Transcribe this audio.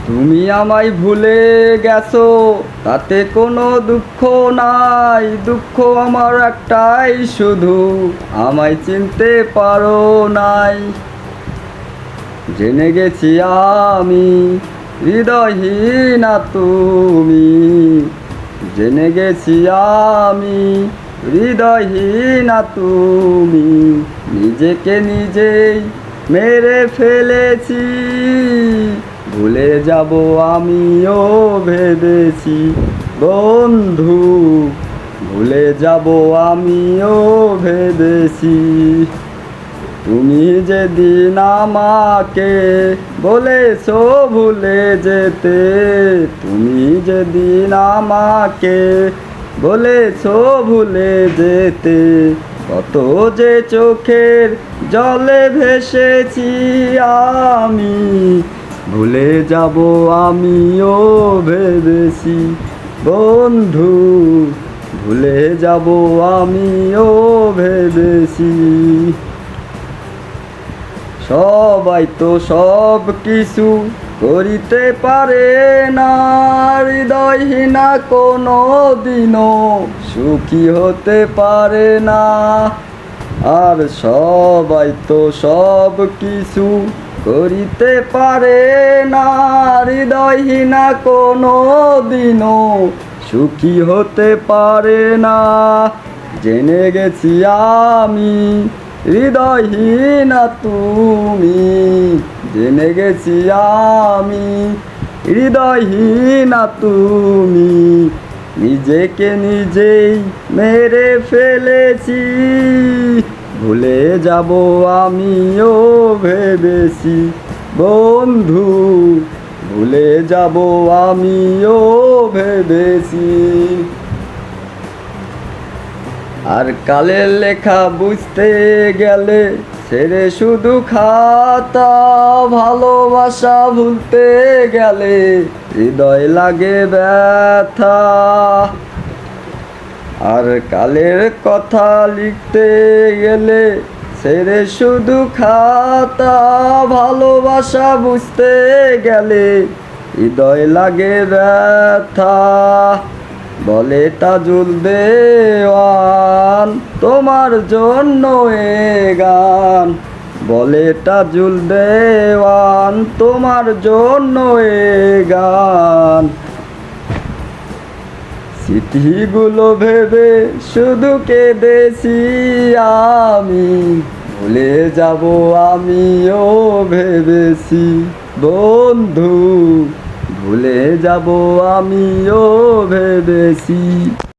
তুমি আমায় ভুলে গেছো, তাতে কোনো দুঃখ নাই। দুঃখ আমার একটাই শুধু, আমায় চিনতে পারো নাই। জেনে গেছি আমি হৃদয়হীনা তুমি, জেনে গেছি আমি হৃদয়হীনা তুমি। নিজেকে নিজেই মেরে ফেলেছি, ভুলে যাব আমিও ভেবেছি বন্ধু, ভুলে যাব আমিও ভেবেছি। তুমি যেদিন আমাকে বলেছো ভুলে যেতে, তুমি যেদিন আমাকে বলেছো ভুলে যেতে, কত যে চোখের জলে ভেসেছি আমি, ভুলে যাব আমিও ভেবেছি বন্ধু, ভুলে যাব আমিও ভেবেছি। সবাই তো সব কিছু করিতে পারে না, হৃদয়হীনা কোনো দিনও সুখী হতে পারে না। আর সবাই তো সব কিছু করিতে পারে না, হৃদয়হীনা কোনো দিনও সুখী হতে পারে না। জেনে গেছি আমি হৃদয়হীনা তুমি, জেনে গেছি আমি হৃদয়হীনা তুমি। নিজেকে নিজেই মেরে ফেলেছি, ভুলে যাব আমিও ভেবেছি বন্ধু, ভুলে যাব আমিও ভেবেছি। আর কালের লেখা বুঝতে গেলে ছেড়ে শুধু খাতা, ভালোবাসা ভুলতে গেলে হৃদয় লাগে ব্যথা। আর কালের কথা লিখতে গেলে ছেড়ে শুধু খাতা, ভালোবাসা বুঝতে গেলে হৃদয় লাগে ব্যথা। বলে তাজুল দেওয়ান তোমার জন্য এ গান, বলে তাজুল দেওয়ান তোমার জন্য এ গান। স্মৃতিগুলো ভেবে শুধু কেঁদেছি আমি, ভুলে যাব আমিও ভেবেছি বন্ধু, ভুলে যাব আমিও ভেবেছি।